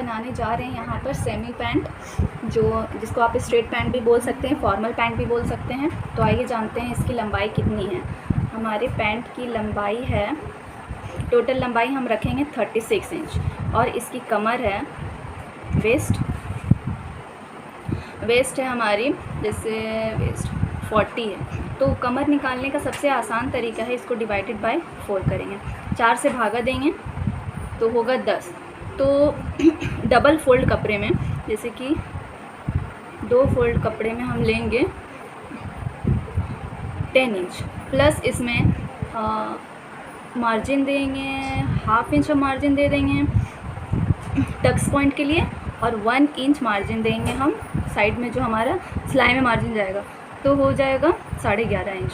बनाने जा रहे हैं यहाँ पर सेमी पैंट, जिसको आप स्ट्रेट पैंट भी बोल सकते हैं, फॉर्मल पैंट भी बोल सकते हैं। तो आइए जानते हैं इसकी लंबाई कितनी है। हमारे पैंट की लंबाई है, टोटल लंबाई हम रखेंगे 36 इंच, और इसकी कमर है, वेस्ट है हमारी, जैसे वेस्ट 40 है। तो कमर निकालने का सबसे आसान तरीका है, इसको डिवाइडेड बाय 4 करेंगे, 4 से भागा देंगे तो होगा 10। तो डबल फोल्ड कपड़े में, जैसे कि 2 फोल्ड कपड़े में हम लेंगे 10 इंच, प्लस इसमें मार्जिन देंगे, ½ इंच हम मार्जिन दे देंगे टक्स पॉइंट के लिए, और 1 इंच मार्जिन देंगे हम साइड में, जो हमारा सिलाई में मार्जिन जाएगा, तो हो जाएगा 11.5 इंच।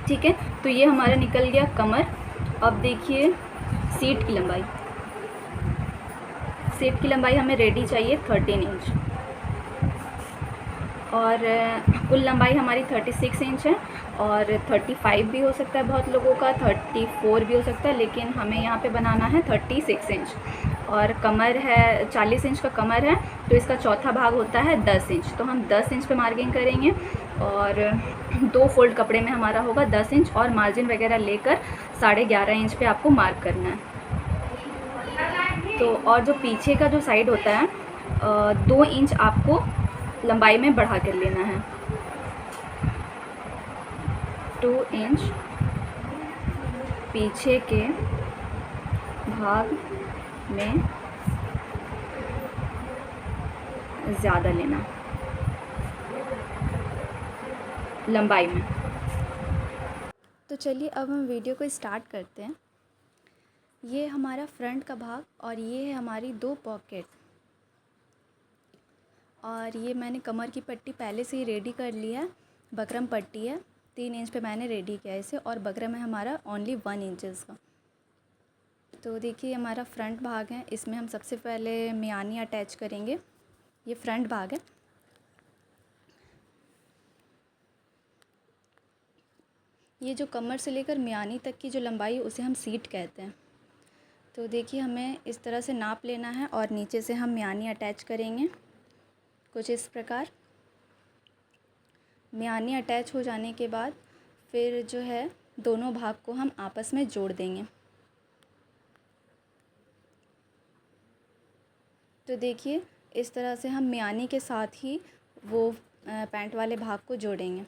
ठीक है, तो ये हमारा निकल गया कमर। अब देखिए सीट की लंबाई, सीट की लंबाई हमें रेडी चाहिए 13 इंच, और कुल लंबाई हमारी 36 इंच है, और 35 भी हो सकता है बहुत लोगों का, 34 भी हो सकता है, लेकिन हमें यहाँ पे बनाना है 36 इंच। और कमर है 40 इंच का कमर है, तो इसका चौथा भाग होता है 10 इंच, तो हम 10 इंच पे मार्किंग करेंगे, और 2 फोल्ड कपड़े में हमारा होगा 10 इंच, और मार्जिन वगैरह लेकर 11.5 इंच पे आपको मार्क करना है। तो और जो पीछे का जो साइड होता है 2 इंच आपको लंबाई में बढ़ा कर लेना है, 2 इंच पीछे के भाग में ज़्यादा लेना लंबाई में। तो चलिए अब हम वीडियो को स्टार्ट करते हैं। ये हमारा फ्रंट का भाग, और ये है हमारी 2 पॉकेट, और ये मैंने कमर की पट्टी पहले से ही रेडी कर लिया है। बकरम पट्टी है, 3 इंच पे मैंने रेडी किया इसे, और बकरम है हमारा ओनली 1 इंचज़ का। तो देखिए हमारा फ्रंट भाग है, इसमें हम सबसे पहले मियानी अटैच करेंगे। ये फ्रंट भाग है। ये जो कमर से लेकर मियानी तक की जो लंबाई है उसे हम सीट कहते हैं। तो देखिए हमें इस तरह से नाप लेना है, और नीचे से हम मियानी अटैच करेंगे कुछ इस प्रकार। मियानी अटैच हो जाने के बाद फिर जो है दोनों भाग को हम आपस में जोड़ देंगे। तो देखिए इस तरह से हम मियानी के साथ ही वो पैंट वाले भाग को जोड़ेंगे।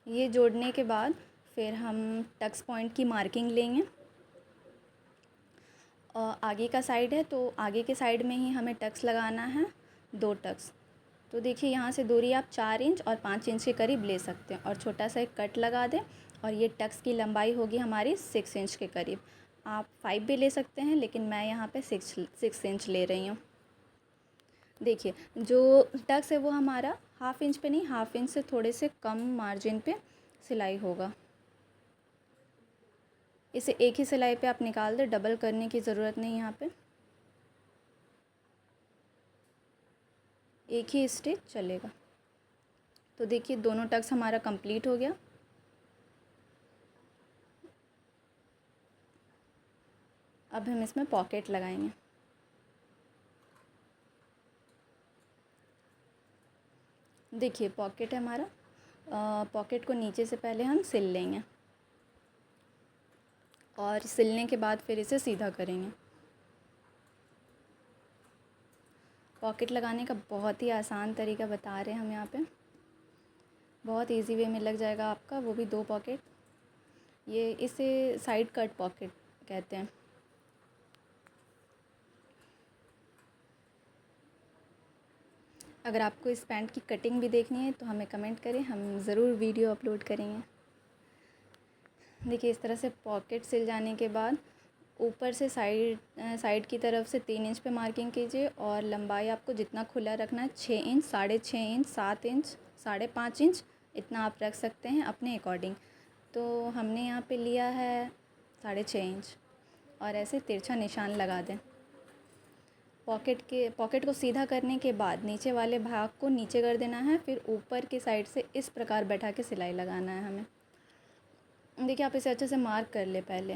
ये जोड़ने के बाद फिर हम टक्स पॉइंट की मार्किंग लेंगे। आगे का साइड है, तो आगे के साइड में ही हमें टक्स लगाना है, 2 टक्स। तो देखिए यहाँ से दूरी आप 4 इंच और 5 इंच के करीब ले सकते हैं, और छोटा सा एक कट लगा दें, और ये टक्स की लंबाई होगी हमारी 6 इंच के करीब। आप 5 भी ले सकते हैं, लेकिन मैं यहाँ पे 6 इंच ले रही हूँ। देखिए जो टक्स है वो हमारा ½ इंच पे नहीं, ½ इंच से थोड़े से कम मार्जिन पे सिलाई होगा। इसे एक ही सिलाई पे आप निकाल दें, डबल करने की ज़रूरत नहीं। यहाँ पे एक ही स्टिच चलेगा। तो देखिए दोनों टक्स हमारा कंप्लीट हो गया। अब हम इसमें पॉकेट लगाएंगे। देखिए पॉकेट है हमारा, पॉकेट को नीचे से पहले हम सिल लेंगे, और सिलने के बाद फिर इसे सीधा करेंगे। पॉकेट लगाने का बहुत ही आसान तरीका बता रहे हैं हम यहाँ पे, बहुत इजी वे में लग जाएगा आपका, वो भी 2 पॉकेट। ये इसे साइड कट पॉकेट कहते हैं। अगर आपको इस पैंट की कटिंग भी देखनी है तो हमें कमेंट करें, हम ज़रूर वीडियो अपलोड करेंगे। देखिए इस तरह से पॉकेट सिल जाने के बाद ऊपर से साइड की तरफ से 3 इंच पे मार्किंग कीजिए, और लंबाई आपको जितना खुला रखना है 6 इंच, 6.5 इंच, 7 इंच, 5.5 इंच, इतना आप रख सकते हैं अपने अकॉर्डिंग। तो हमने यहाँ पे लिया है 6.5 इंच, और ऐसे तिरछा निशान लगा दें। पॉकेट को सीधा करने के बाद नीचे वाले भाग को नीचे कर देना है, फिर ऊपर की साइड से इस प्रकार बैठा के सिलाई लगाना है हमें। देखिए आप इसे अच्छे से मार्क कर ले पहले,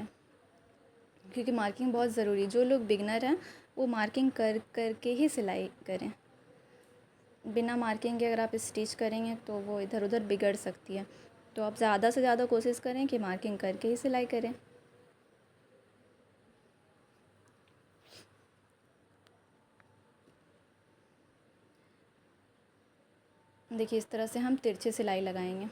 क्योंकि मार्किंग बहुत ज़रूरी है। जो लोग बिगनर हैं वो मार्किंग कर कर के ही सिलाई करें। बिना मार्किंग के अगर आप स्टिच करेंगे तो वो इधर उधर बिगड़ सकती है। तो आप ज़्यादा से ज़्यादा कोशिश करें कि मार्किंग करके ही सिलाई करें। देखिए इस तरह से हम तिरछे सिलाई लगाएंगे।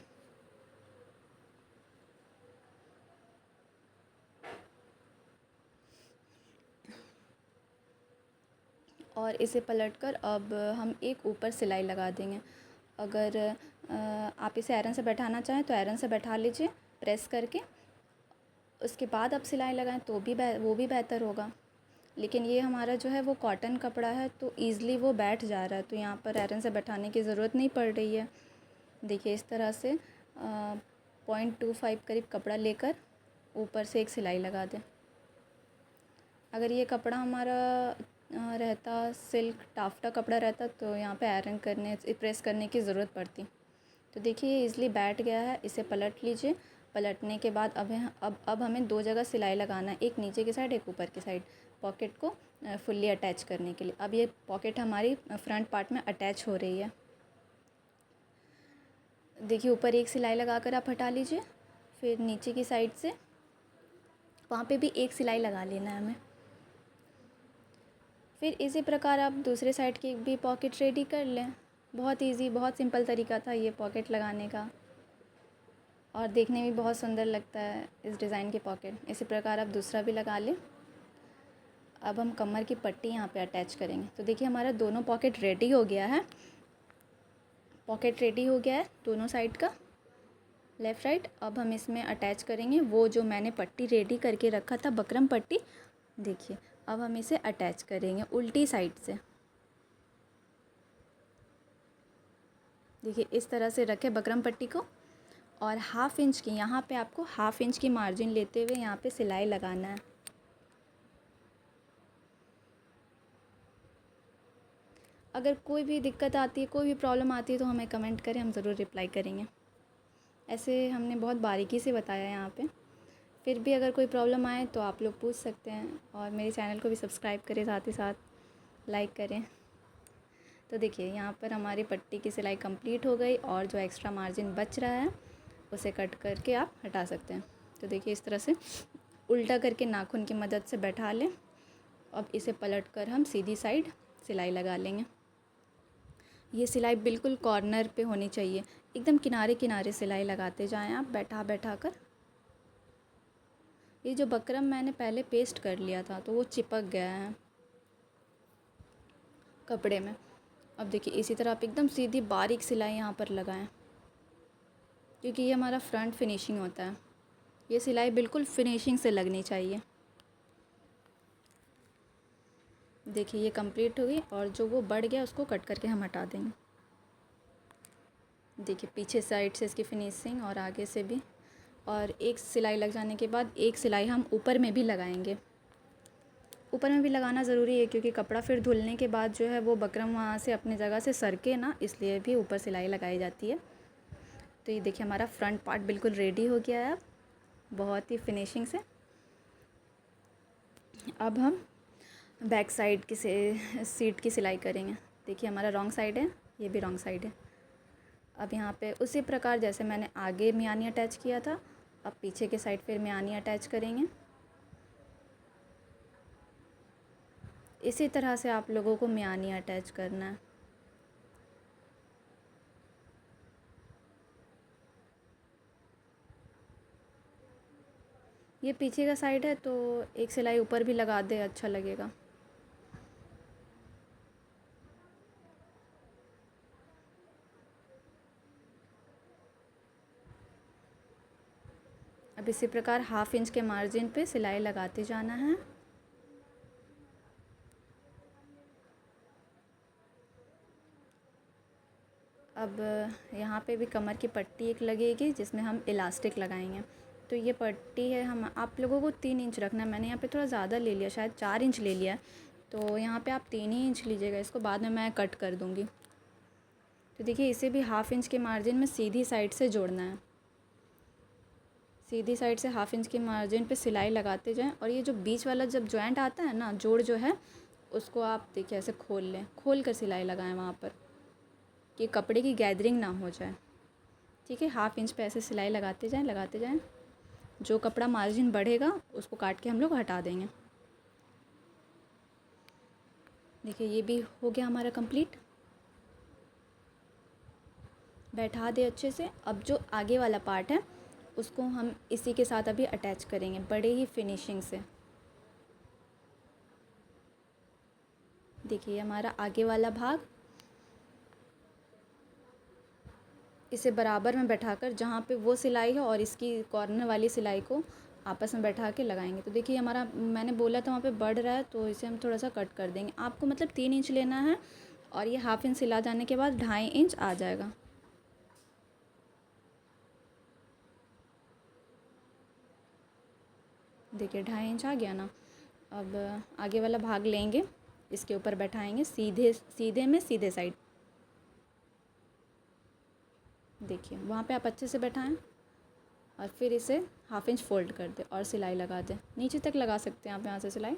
और इसे पलटकर अब हम एक ऊपर सिलाई लगा देंगे। अगर आप इसे आयरन से बैठाना चाहें तो आयरन से बैठा लीजिए प्रेस करके, उसके बाद आप सिलाई लगाएं तो भी वो भी बेहतर होगा। लेकिन ये हमारा जो है वो कॉटन कपड़ा है तो ईज़िली वो बैठ जा रहा है, तो यहाँ पर आयरन से बैठाने की ज़रूरत नहीं पड़ रही है। देखिए इस तरह से 0.25 करीब कपड़ा लेकर ऊपर से एक सिलाई लगा दें। अगर ये कपड़ा हमारा रहता सिल्क टाफ्टा कपड़ा रहता तो यहाँ पे आयरन करने प्रेस करने की ज़रूरत पड़ती। तो देखिए ये ईज़िली बैठ गया है। इसे पलट लीजिए। पलटने के बाद अब हमें 2 जगह सिलाई लगाना है, एक नीचे की साइड एक ऊपर की साइड, पॉकेट को फुल्ली अटैच करने के लिए। अब ये पॉकेट हमारी फ्रंट पार्ट में अटैच हो रही है। देखिए ऊपर एक सिलाई लगाकर आप हटा लीजिए, फिर नीचे की साइड से वहाँ पे भी एक सिलाई लगा लेना है हमें। फिर इसी प्रकार आप दूसरे साइड की भी पॉकेट रेडी कर लें। बहुत इजी, बहुत सिंपल तरीका था ये पॉकेट लगाने का, और देखने में बहुत सुंदर लगता है इस डिज़ाइन की पॉकेट। इसी प्रकार आप दूसरा भी लगा लें। अब हम कमर की पट्टी यहाँ पे अटैच करेंगे। तो देखिए हमारा दोनों पॉकेट रेडी हो गया है। पॉकेट रेडी हो गया है दोनों साइड का, लेफ़्ट राइट। अब हम इसमें अटैच करेंगे वो जो मैंने पट्टी रेडी करके रखा था, बकरम पट्टी। देखिए अब हम इसे अटैच करेंगे उल्टी साइड से। देखिए इस तरह से रखें बकरम पट्टी को, और हाफ़ इंच की यहाँ पे आपको हाफ़ इंच की मार्जिन लेते हुए यहाँ पे सिलाई लगाना है। अगर कोई भी दिक्कत आती है, कोई भी प्रॉब्लम आती है तो हमें कमेंट करें, हम ज़रूर रिप्लाई करेंगे। ऐसे हमने बहुत बारीकी से बताया यहाँ पे। फिर भी अगर कोई प्रॉब्लम आए तो आप लोग पूछ सकते हैं, और मेरे चैनल को भी सब्सक्राइब करें, साथ ही साथ लाइक करें। तो देखिए यहाँ पर हमारी पट्टी की सिलाई कंप्लीट हो गई, और जो एक्स्ट्रा मार्जिन बच रहा है उसे कट करके आप हटा सकते हैं। तो देखिए इस तरह से उल्टा करके नाखून की मदद से बैठा लें। अब इसे पलट कर हम सीधी साइड सिलाई लगा लेंगे। ये सिलाई बिल्कुल कॉर्नर पे होनी चाहिए, एकदम किनारे किनारे सिलाई लगाते जाएं आप बैठा बैठा कर। ये जो बकरम मैंने पहले पेस्ट कर लिया था तो वो चिपक गया है कपड़े में। अब देखिए इसी तरह आप एकदम सीधी बारीक सिलाई यहाँ पर लगाएं, क्योंकि ये हमारा फ्रंट फिनिशिंग होता है। ये सिलाई बिल्कुल फिनिशिंग से लगनी चाहिए। देखिए ये कंप्लीट हो गई, और जो वो बढ़ गया उसको कट करके हम हटा देंगे। देखिए पीछे साइड से इसकी फिनिशिंग और आगे से भी। और एक सिलाई लग जाने के बाद एक सिलाई हम ऊपर में भी लगाएंगे। ऊपर में भी लगाना ज़रूरी है, क्योंकि कपड़ा फिर धुलने के बाद जो है वो बकरम वहाँ से अपनी जगह से सरके ना, इसलिए भी ऊपर सिलाई लगाई जाती है। तो ये देखिए हमारा फ्रंट पार्ट बिल्कुल रेडी हो गया है अब, बहुत ही फिनिशिंग से। अब हम बैक साइड की सीट की सिलाई करेंगे। देखिए हमारा रॉन्ग साइड है, ये भी रॉन्ग साइड है। अब यहाँ पे उसी प्रकार जैसे मैंने आगे मियानी अटैच किया था, अब पीछे के साइड फिर मियानी अटैच करेंगे। इसी तरह से आप लोगों को मियानी अटैच करना है। ये पीछे का साइड है तो एक सिलाई ऊपर भी लगा दे, अच्छा लगेगा। अब इसी प्रकार हाफ इंच के मार्जिन पे सिलाई लगाते जाना है। अब यहाँ पे भी कमर की पट्टी एक लगेगी जिसमें हम इलास्टिक लगाएंगे। तो ये पट्टी है, हम आप लोगों को 3 इंच रखना है। मैंने यहाँ पे थोड़ा ज़्यादा ले लिया, शायद 4 इंच ले लिया है, तो यहाँ पे आप 3 ही इंच लीजिएगा। इसको बाद में मैं कट कर दूँगी। तो देखिए इसे भी हाफ इंच के मार्जिन में सीधी साइड से जोड़ना है। सीधी साइड से हाफ इंच के मार्जिन पे सिलाई लगाते जाएं और ये जो बीच वाला जब जॉइंट आता है ना, जोड़ जो है, उसको आप देखिए ऐसे खोल लें, खोल कर सिलाई लगाएं वहाँ पर, कि कपड़े की गैदरिंग ना हो जाए। ठीक है, हाफ इंच पे ऐसे सिलाई लगाते जाएं, लगाते जाएं। जो कपड़ा मार्जिन बढ़ेगा उसको काट के हम लोग हटा देंगे। देखिए ये भी हो गया हमारा कंप्लीट। बैठा दे अच्छे से। अब जो आगे वाला पार्ट है उसको हम इसी के साथ अभी अटैच करेंगे बड़े ही फिनिशिंग से। देखिए हमारा आगे वाला भाग, इसे बराबर में बैठाकर जहाँ पे वो सिलाई है और इसकी कॉर्नर वाली सिलाई को आपस में बैठा के लगाएंगे। तो देखिए हमारा, मैंने बोला था वहाँ पे बढ़ रहा है, तो इसे हम थोड़ा सा कट कर देंगे। आपको मतलब 3 इंच लेना है और ये हाफ इंच सिला जाने के बाद 2.5 इंच आ जाएगा। देखिए 2.5 इंच आ गया ना। अब आगे वाला भाग लेंगे, इसके ऊपर बैठाएंगे सीधे सीधे में सीधे साइड। देखिए वहाँ पे आप अच्छे से बैठाएं और फिर इसे हाफ इंच फोल्ड कर दें और सिलाई लगा दें। नीचे तक लगा सकते हैं आप यहाँ से सिलाई।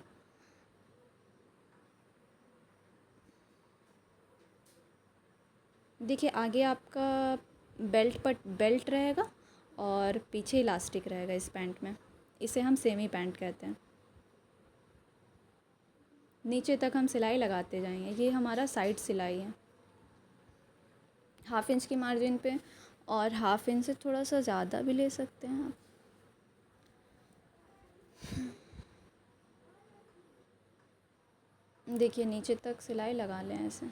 देखिए आगे आपका बेल्ट रहेगा और पीछे इलास्टिक रहेगा इस पैंट में। इसे हम सेमी पैंट कहते हैं। नीचे तक हम सिलाई लगाते जाएंगे। ये हमारा साइड सिलाई है हाफ इंच की मार्जिन पे, और हाफ इंच से थोड़ा सा ज़्यादा भी ले सकते हैं आप। देखिए नीचे तक सिलाई लगा लें ऐसे।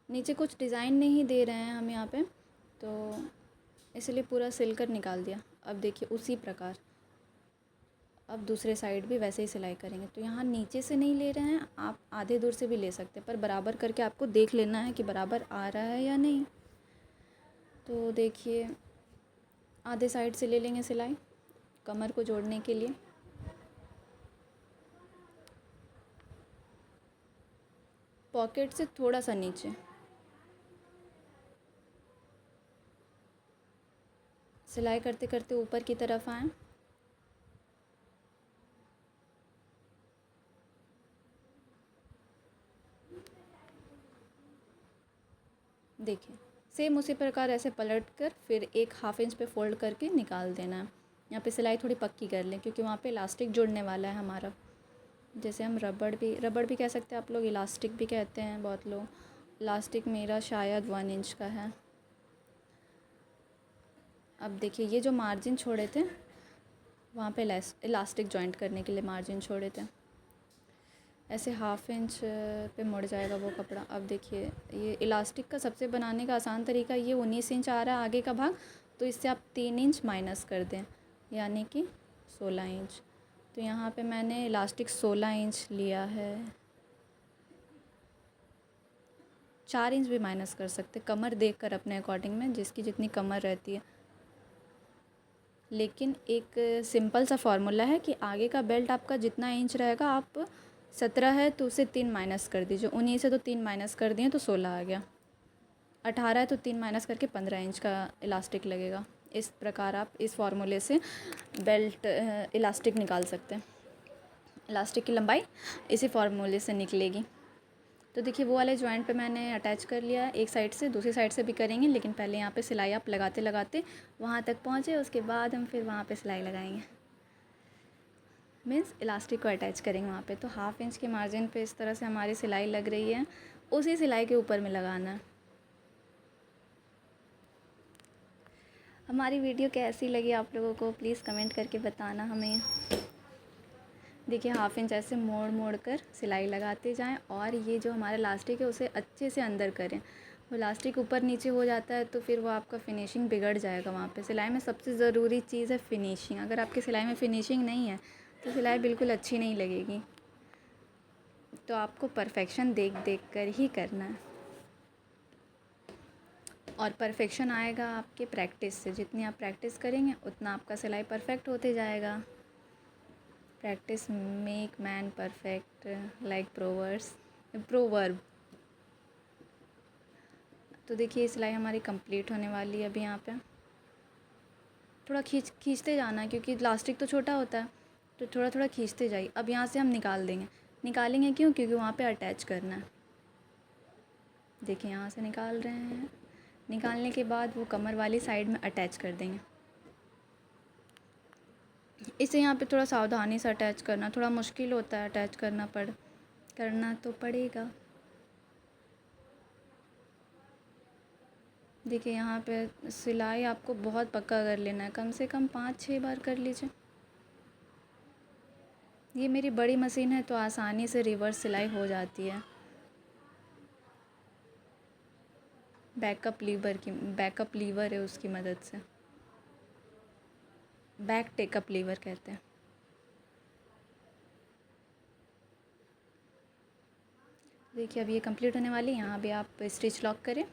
नीचे कुछ डिज़ाइन नहीं दे रहे हैं हम यहाँ पे, तो इसलिए पूरा सिल कर निकाल दिया। अब देखिए उसी प्रकार अब दूसरे साइड भी वैसे ही सिलाई करेंगे। तो यहाँ नीचे से नहीं ले रहे हैं, आप आधे दूर से भी ले सकते हैं, पर बराबर करके आपको देख लेना है कि बराबर आ रहा है या नहीं। तो देखिए आधे साइड से ले लेंगे सिलाई कमर को जोड़ने के लिए। पॉकेट से थोड़ा सा नीचे सिलाई करते करते ऊपर की तरफ आएँ। देखिए सेम उसी प्रकार ऐसे पलट कर फिर एक हाफ इंच पे फोल्ड करके निकाल देना है। यहाँ पे सिलाई थोड़ी पक्की कर लें क्योंकि वहाँ पे इलास्टिक जुड़ने वाला है हमारा। जैसे हम रबड़ भी कह सकते हैं आप लोग, इलास्टिक भी कहते हैं बहुत लोग। इलास्टिक मेरा शायद 1 इंच का है। अब देखिए ये जो मार्जिन छोड़े थे वहाँ पे इलास्टिक जॉइंट करने के लिए मार्जिन छोड़े थे, ऐसे हाफ इंच पे मुड़ जाएगा वो कपड़ा। अब देखिए ये इलास्टिक का सबसे बनाने का आसान तरीका, ये 19 इंच आ रहा है आगे का भाग, तो इससे आप 3 इंच माइनस कर दें, यानी कि 16 इंच। तो यहाँ पे मैंने इलास्टिक 16 इंच लिया है। 4 इंच भी माइनस कर सकते, कमर देख कर अपने अकॉर्डिंग में, जिसकी जितनी कमर रहती है। लेकिन एक सिंपल सा फार्मूला है कि आगे का बेल्ट आपका जितना इंच रहेगा, आप 17 है तो उसे 3 माइनस कर दीजिए, 19 है तो 3 माइनस कर दिए तो 16 आ गया। 18 है तो 3 माइनस करके 15 इंच का इलास्टिक लगेगा। इस प्रकार आप इस फार्मूले से बेल्ट इलास्टिक निकाल सकते हैं। इलास्टिक की लंबाई इसी फार्मूले से निकलेगी। तो देखिए वो वाले जॉइंट पे मैंने अटैच कर लिया एक साइड से, दूसरी साइड से भी करेंगे, लेकिन पहले यहाँ पे सिलाई आप लगाते लगाते वहाँ तक पहुँचे, उसके बाद हम फिर वहाँ पे सिलाई लगाएंगे। मीन्स इलास्टिक को अटैच करेंगे वहाँ पे। तो हाफ इंच के मार्जिन पे इस तरह से हमारी सिलाई लग रही है, उसी सिलाई के ऊपर में लगाना है। हमारी वीडियो कैसी लगी आप लोगों को प्लीज़ कमेंट करके बताना हमें। देखिए हाफ इंच ऐसे मोड़ मोड़ कर सिलाई लगाते जाएं और ये जो हमारा इलास्टिक है उसे अच्छे से अंदर करें। वो इलास्टिक ऊपर नीचे हो जाता है तो फिर वो आपका फिनिशिंग बिगड़ जाएगा। वहाँ पे सिलाई में सबसे ज़रूरी चीज़ है फिनिशिंग। अगर आपकी सिलाई में फिनिशिंग नहीं है तो सिलाई बिल्कुल अच्छी नहीं लगेगी। तो आपको परफेक्शन देख देख कर ही करना है, और परफेक्शन आएगा आपके प्रैक्टिस से। जितनी आप प्रैक्टिस करेंगे उतना आपका सिलाई परफेक्ट होते जाएगा। Practice make man perfect, like proverb. तो देखिए सिलाई हमारी कंप्लीट होने वाली है अभी यहाँ पे। थोड़ा खींचते जाना है, क्योंकि इलास्टिक तो छोटा होता है, तो थोड़ा थोड़ा खींचते जाइए। अब यहाँ से हम निकालेंगे क्यों? क्योंकि वहाँ पे अटैच करना है। देखिए यहाँ से निकाल रहे हैं, निकालने के बाद वो कमर वाली साइड में अटैच कर देंगे। इसे यहाँ पे थोड़ा सावधानी से अटैच करना, थोड़ा मुश्किल होता है अटैच करना तो पड़ेगा। देखिए यहाँ पे सिलाई आपको बहुत पक्का कर लेना है, कम से कम 5-6 बार कर लीजिए। ये मेरी बड़ी मशीन है तो आसानी से रिवर्स सिलाई हो जाती है। बैकअप लीवर है उसकी मदद से, बैक टेकअप लीवर कहते हैं। देखिए अब ये कंप्लीट होने वाली है। यहाँ भी आप स्टिच लॉक करें,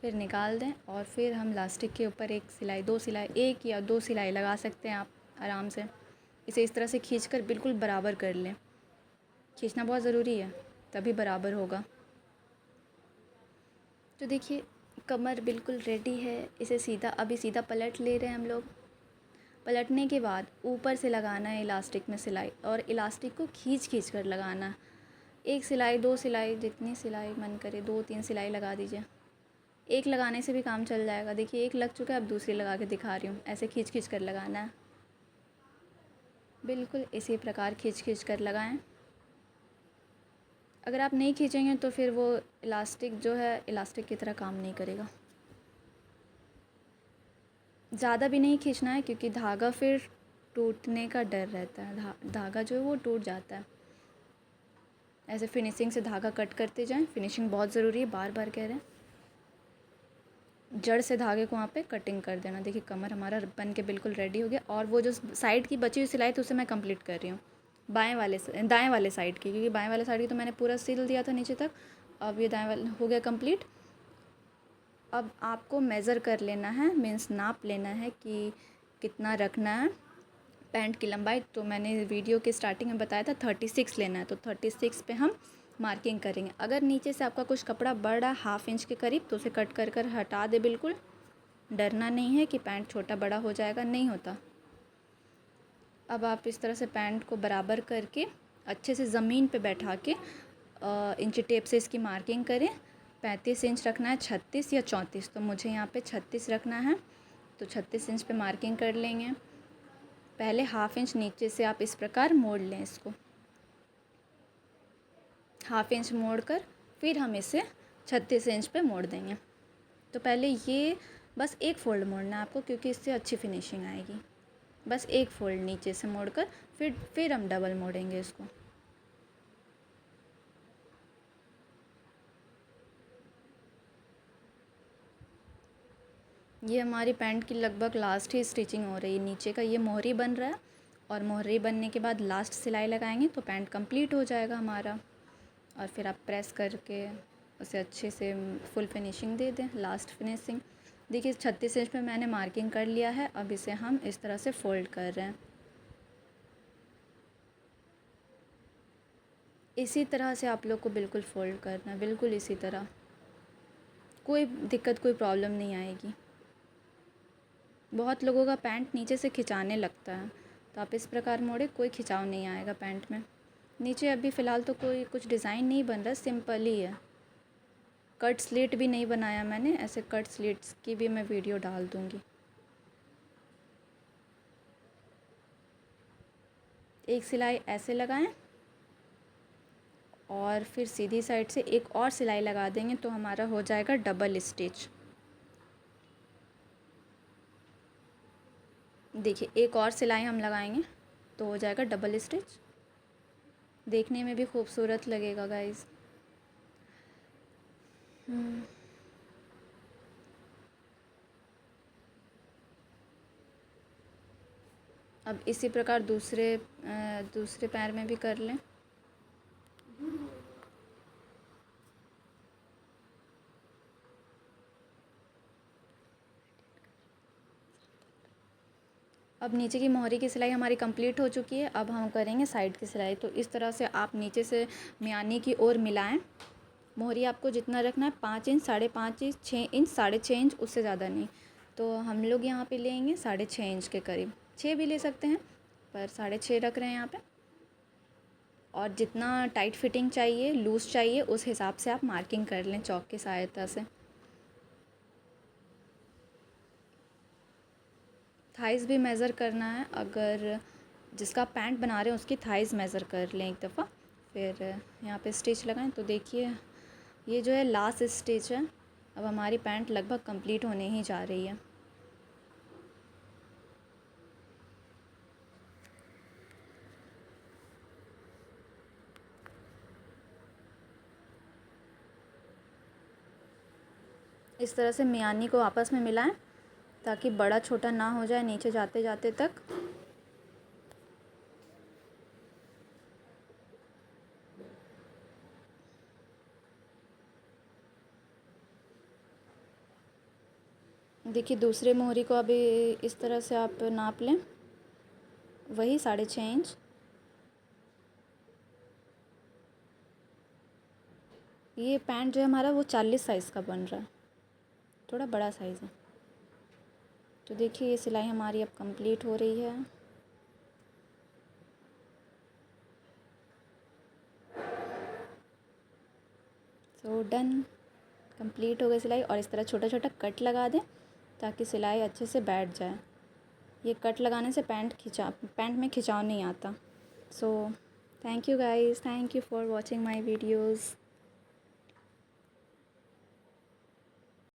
फिर निकाल दें, और फिर हम इलास्टिक के ऊपर एक या दो सिलाई लगा सकते हैं आप आराम से। इसे इस तरह से खींचकर बिल्कुल बराबर कर लें। खींचना बहुत ज़रूरी है, तभी बराबर होगा। तो देखिए कमर बिल्कुल रेडी है। इसे सीधा पलट ले रहे हैं हम लोग। पलटने के बाद ऊपर से लगाना है इलास्टिक में सिलाई, और इलास्टिक को खींच कर लगाना है। 1 सिलाई 2 सिलाई, जितनी सिलाई मन करे 2-3 सिलाई लगा दीजिए। एक लगाने से भी काम चल जाएगा। देखिए एक लग चुका है, अब दूसरी लगा के दिखा रही हूँ। ऐसे खींच कर लगाना है, बिल्कुल इसी प्रकार खींच कर लगाएं। अगर आप नहीं खींचेंगे तो फिर वो इलास्टिक जो है इलास्टिक की तरह काम नहीं करेगा। ज़्यादा भी नहीं खींचना है, क्योंकि धागा फिर टूटने का डर रहता है। धागा जो है वो टूट जाता है। ऐसे फिनिशिंग से धागा कट करते जाएं। फिनिशिंग बहुत ज़रूरी है, बार बार कह रहे हैं। जड़ से धागे को वहाँ पे कटिंग कर देना। देखिए कमर हमारा बन के बिल्कुल रेडी हो गया। और वो जो साइड की बची हुई सिलाई थी उसे मैं कंप्लीट कर रही हूँ, दाएं वाले साइड की, क्योंकि बाएं वाले साइड की तो मैंने पूरा सिल दिया था नीचे तक। अब ये दाएं वाला हो गया कंप्लीट। अब आपको मेज़र कर लेना है, मीन्स नाप लेना है कि कितना रखना है पैंट की लंबाई। तो मैंने वीडियो के स्टार्टिंग में बताया था 36 लेना है, तो 36 पे हम मार्किंग करेंगे। अगर नीचे से आपका कुछ कपड़ा बड़ा 1/2 इंच के करीब, तो उसे कट कर हटा दे। बिल्कुल डरना नहीं है कि पैंट छोटा बड़ा हो जाएगा, नहीं होता। अब आप इस तरह से पैंट को बराबर करके अच्छे से ज़मीन पे बैठा के इंची टेप से इसकी मार्किंग करें। 35 इंच रखना है, 36 या 34, तो मुझे यहाँ पे 36 रखना है, तो 36 इंच पे मार्किंग कर लेंगे। पहले 1/2 इंच नीचे से आप इस प्रकार मोड़ लें इसको, 1/2 इंच मोड़ कर फिर हम इसे 36 इंच पे मोड़ देंगे। तो पहले ये बस एक फ़ोल्ड मोड़ना है आपको, क्योंकि इससे अच्छी फिनिशिंग आएगी। बस एक फ़ोल्ड नीचे से मोड़कर फिर हम डबल मोड़ेंगे इसको। ये हमारी पैंट की लगभग लास्ट ही स्टिचिंग हो रही है। नीचे का ये मोहरी बन रहा है, और मोहरी बनने के बाद लास्ट सिलाई लगाएंगे तो पैंट कंप्लीट हो जाएगा हमारा। और फिर आप प्रेस करके उसे अच्छे से फुल फिनिशिंग दे दें, लास्ट फिनिशिंग। देखिए 36 इंच पे मैंने मार्किंग कर लिया है। अब इसे हम इस तरह से फ़ोल्ड कर रहे हैं। इसी तरह से आप लोग को बिल्कुल फ़ोल्ड करना है, बिल्कुल इसी तरह। कोई दिक्कत कोई प्रॉब्लम नहीं आएगी। बहुत लोगों का पैंट नीचे से खिंचाने लगता है, तो आप इस प्रकार मोड़े, कोई खिंचाव नहीं आएगा पैंट में। नीचे अभी फ़िलहाल तो कोई कुछ डिज़ाइन नहीं बन रहा, सिंपल ही है। कट स्लिट भी नहीं बनाया मैंने, ऐसे कट स्लिट्स की भी मैं वीडियो डाल दूँगी। एक सिलाई ऐसे लगाएं, और फिर सीधी साइड से एक और सिलाई लगा देंगे तो हमारा हो जाएगा डबल स्टिच। देखिए एक और सिलाई हम लगाएंगे तो हो जाएगा डबल स्टिच। देखने में भी खूबसूरत लगेगा गाइस। अब इसी प्रकार दूसरे पैर में भी कर लें। अब नीचे की मोहरी की सिलाई हमारी कंप्लीट हो चुकी है। अब हम करेंगे साइड की सिलाई। तो इस तरह से आप नीचे से मियानी की ओर मिलाएं। मोहरी आपको जितना रखना है 5 इंच, 5.5 इंच, 6 इंच, 6.5 इंच, उससे ज़्यादा नहीं। तो हम लोग यहाँ पे लेंगे 6.5 इंच के करीब, 6 भी ले सकते हैं पर 6.5 रख रहे हैं यहाँ पे। और जितना टाइट फिटिंग चाहिए, लूज़ चाहिए, उस हिसाब से आप मार्किंग कर लें चॉक की सहायता से। थाइज़ भी मेज़र करना है, अगर जिसका पैंट बना रहे हैं उसकी थाइज़ मेज़र कर लें एक दफ़ा, फिर यहाँ पे स्टिच लगाएं। तो देखिए ये जो है लास्ट स्टिच है, अब हमारी पैंट लगभग कंप्लीट होने ही जा रही है। इस तरह से मियानी को आपस में मिलाएं ताकि बड़ा छोटा ना हो जाए नीचे जाते जाते तक। देखिए दूसरे मोहरी को अभी इस तरह से आप नाप लें, वही 6.5 इंच। ये पैंट जो है हमारा वो 40 साइज़ का बन रहा है, थोड़ा बड़ा साइज़ है। तो देखिए ये सिलाई हमारी अब कंप्लीट हो रही है। सो डन, कंप्लीट हो गई सिलाई। और इस तरह छोटा छोटा कट लगा दें ताकि सिलाई अच्छे से बैठ जाए। ये कट लगाने से पैंट में खिंचाव नहीं आता। So thank you guys, thank you for watching my videos.